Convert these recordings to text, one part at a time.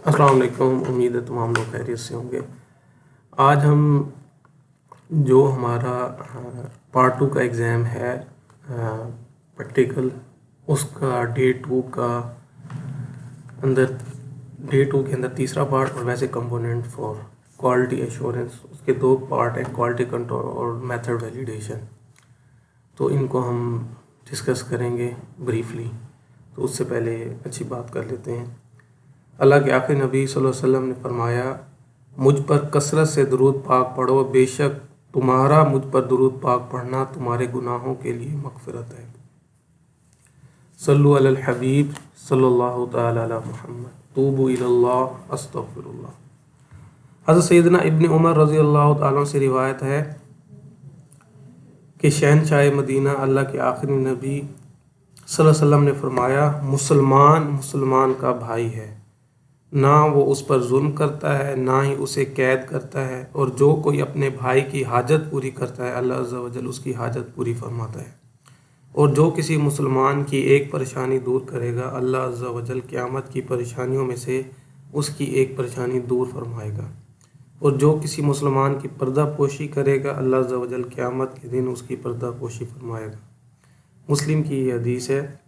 अस्सलाम वालेकुम। उम्मीद है तमाम लोग खैरियत से होंगे। आज हम जो हमारा पार्ट 2 का एग्ज़ाम है प्रैक्टिकल, उसका अंदर डे 2 के अंदर तीसरा पार्ट और वैसे कंपोनेंट फॉर क्वालिटी एश्योरेंस, उसके दो पार्ट हैं, क्वालिटी कंट्रोल और मेथड वैलिडेशन। तो इनको हम डिस्कस करेंगे ब्रीफली। तो उससे पहले अच्छी बात कर लेते हैं। अल्लाह के आखिरी नबी सल्लल्लाहु अलैहि वसल्लम ने फरमाया, मुझ पर कसरत से दुरूद पाक पढ़ो, बेशक तुम्हारा मुझ पर दुरूद पाक पढ़ना तुम्हारे गुनाहों के लिए मग़फ़िरत है। सल्लु अलल हबीब सल्लल्लाहु तआला अला मुहम्मद, तूबू इलल्लाह अस्तगफिरुल्लाह। हज़रत सैयदना इब्न उमर रज़ियल्लाहु तआला से रिवायत है कि शहनशाह मदीना अल्लाह के आखिरी नबी सल्लल्लाहु अलैहि वसल्लम ने फरमाया, मुसलमान मुसलमान का भाई है, ना वो उस पर जुल्म करता है ना ही उसे कैद करता है, और जो कोई अपने भाई की हाजत पूरी करता है अल्लाह अज़्ज़ा वजल उसकी हाजत पूरी फरमाता है, और जो किसी मुसलमान की एक परेशानी दूर करेगा अल्लाह अज़्ज़ा वजल क़यामत की परेशानियों में से उसकी एक परेशानी दूर फरमाएगा, और जो किसी मुसलमान की पर्दा पोशी करेगा अल्लाह अज़्ज़ा वजल क़यामत के दिन उसकी पर्दा पोशी फरमाएगा। मुस्लिम की ये हदीस है,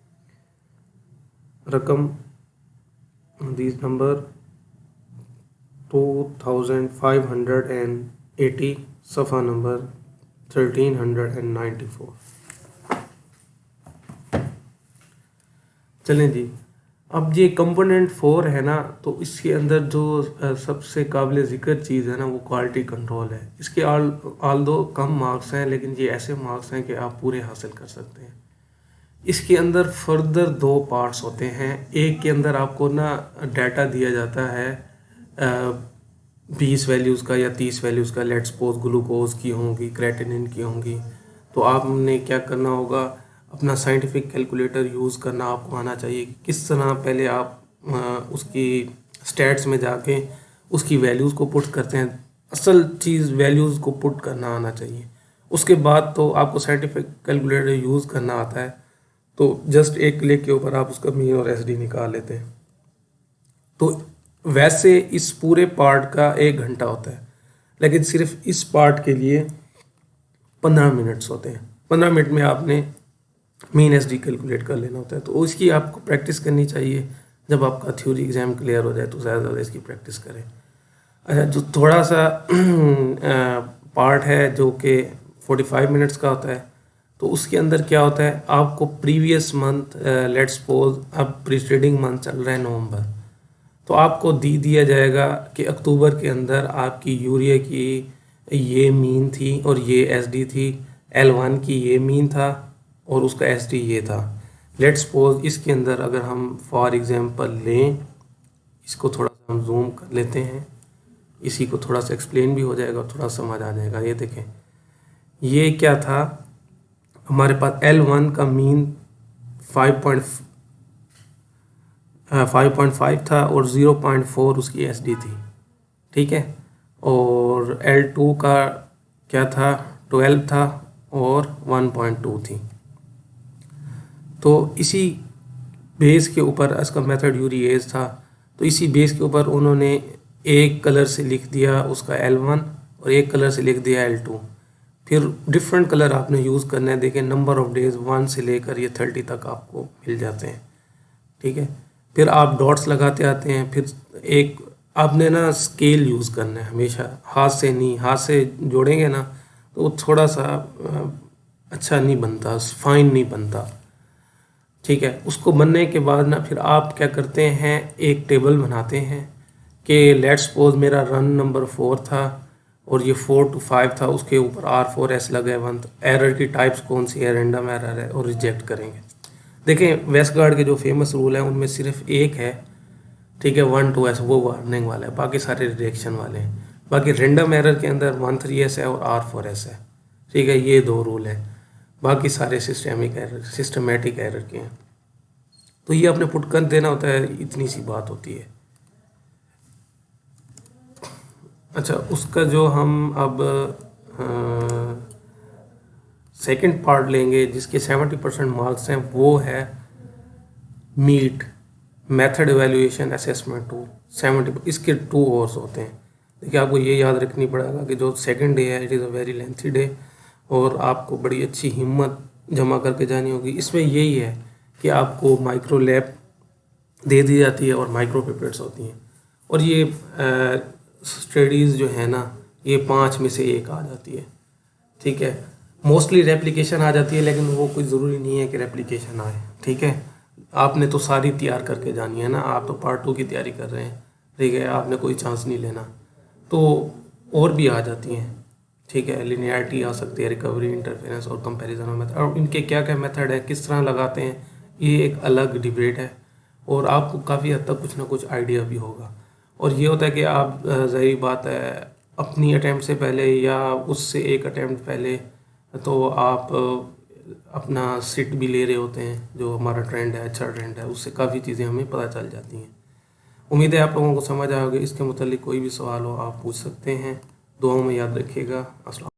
हदीस नंबर 2580, सफ़ा नंबर 1394। चलें जी, अब ये कंपोनेंट 4 है ना, तो इसके अंदर जो सबसे काबिल ज़िक्र चीज़ है ना वो क्वालिटी कंट्रोल है। इसके आल दो कम मार्क्स हैं, लेकिन ये ऐसे मार्क्स हैं कि आप पूरे हासिल कर सकते हैं। इसके अंदर फर्दर दो पार्ट्स होते हैं। एक के अंदर आपको ना डाटा दिया जाता है 20 वैल्यूज़ का या 30 वैल्यूज़ का, लेट्स सपोज ग्लूकोज की होंगी, क्रेटिनिन की होंगी। तो आपने क्या करना होगा, अपना साइंटिफिक कैलकुलेटर यूज़ करना आपको आना चाहिए। किस तरह पहले आप उसकी स्टैट्स में जाके उसकी वैल्यूज़ को पुट करते हैं, असल चीज़ वैल्यूज़ को पुट करना आना चाहिए। उसके बाद तो आपको साइंटिफिक कैलकुलेटर यूज़ करना आता है, तो जस्ट एक क्लिक के ऊपर आप उसका मीन और एसडी निकाल लेते हैं। तो वैसे इस पूरे पार्ट का 1 घंटा होता है, लेकिन सिर्फ इस पार्ट के लिए 15 मिनट्स होते हैं। 15 मिनट में आपने मीन एसडी कैलकुलेट कर लेना होता है। तो उसकी आपको प्रैक्टिस करनी चाहिए। जब आपका थ्योरी एग्ज़ाम क्लियर हो जाए तो ज़्यादा से ज़्यादा इसकी प्रैक्टिस करें। अच्छा, जो थोड़ा सा पार्ट है जो कि 45 मिनट्स का होता है, तो उसके अंदर क्या होता है, आपको प्रीवियस मंथ, लेट्स सपोज अब प्रीसीडिंग मंथ चल रहा है नवंबर, तो आपको दिया जाएगा कि अक्टूबर के अंदर आपकी यूरिया की ये मीन थी और ये एसडी थी, L1 की ये मीन था और उसका एसडी ये था। लेट्स सपोज इसके अंदर अगर हम फॉर एग्जांपल लें, इसको थोड़ा सा हम जूम कर लेते हैं, इसी को थोड़ा सा एक्सप्लेन भी हो जाएगा, थोड़ा समझ आ जाएगा। ये देखें, ये क्या था, हमारे पास L1 का मीन 5.5 था और 0.4 उसकी एसडी थी, ठीक है। और L2 का क्या था, 12 था और 1.2 थी। तो इसी बेस के ऊपर इसका मेथड यूरिएज था, तो इसी बेस के ऊपर उन्होंने एक कलर से लिख दिया उसका L1 और एक कलर से लिख दिया L2। फिर डिफरेंट कलर आपने यूज़ करना है। देखें, नंबर ऑफ़ डेज़ 1 से लेकर ये 30 तक आपको मिल जाते हैं, ठीक है। फिर आप डॉट्स लगाते आते हैं। फिर एक आपने ना स्केल यूज़ करना है हमेशा, हाथ से नहीं। हाथ से जोड़ेंगे ना तो वो थोड़ा सा अच्छा नहीं बनता, फाइन नहीं बनता, ठीक है। उसको बनने के बाद ना फिर आप क्या करते हैं, एक टेबल बनाते हैं कि लेट्स सपोज मेरा रन नंबर 4 था और ये 4 to 5 था, उसके ऊपर R4S लगा है 1। तो एरर की टाइप्स कौन सी है, रैंडम एरर है और रिजेक्ट करेंगे। देखें, वेस्टगार्ड के जो फेमस रूल हैं उनमें सिर्फ एक है, ठीक है, 1 2S, वो वार्निंग वाला है, बाकी सारे रिजेक्शन वाले हैं। बाकी रैंडम एरर के अंदर 1 3S है और R4S है, ठीक है। ये दो रूल हैं, बाकी सारे सिस्टमेटिक एरर के हैं। तो ये आपने पुट कर देना होता है, इतनी सी बात होती है। अच्छा, उसका जो हम अब सेकंड पार्ट लेंगे जिसके 70% मार्क्स हैं, वो है मीट। मेथड एवेल्यूएशन असेसमेंट टूल 70, इसके 2 आवर्स होते हैं। देखिए आपको ये याद रखनी पड़ेगा कि जो सेकंड डे है it is a very lengthy day, और आपको बड़ी अच्छी हिम्मत जमा करके जानी होगी। इसमें यही है कि आपको माइक्रो लैब दे दी जाती है और माइक्रो पिपेट्स होती हैं, और ये स्टडीज़ जो है ना ये 5 में से 1 आ जाती है, ठीक है। मोस्टली रेप्लिकेशन आ जाती है, लेकिन वो कोई ज़रूरी नहीं है कि रेप्लिकेशन आए, ठीक है। आपने तो सारी तैयार करके जानी है ना, आप तो पार्ट 2 की तैयारी कर रहे हैं, ठीक है, आपने कोई चांस नहीं लेना। तो और भी आ जाती हैं, ठीक है, लिनियरिटी आ सकती है, रिकवरी, इंटरफेरेंस और कंपैरिजन मेथड, और इनके क्या क्या मेथड है, किस तरह लगाते हैं, ये एक अलग डिबेट है, और आपको काफ़ी हद तक कुछ ना कुछ आइडिया भी होगा। और ये होता है कि आप ज़ाहिर बात है अपनी अटैम्प्ट से पहले या उससे एक अटैम्प्ट पहले तो आप अपना सिट भी ले रहे होते हैं, जो हमारा ट्रेंड है, अच्छा ट्रेंड है, उससे काफ़ी चीज़ें हमें पता चल जाती हैं। उम्मीद है आप लोगों को समझ आएगा। इसके मुतालिक कोई भी सवाल हो आप पूछ सकते हैं। दुआओं में याद रखिएगा। अस्सलाम।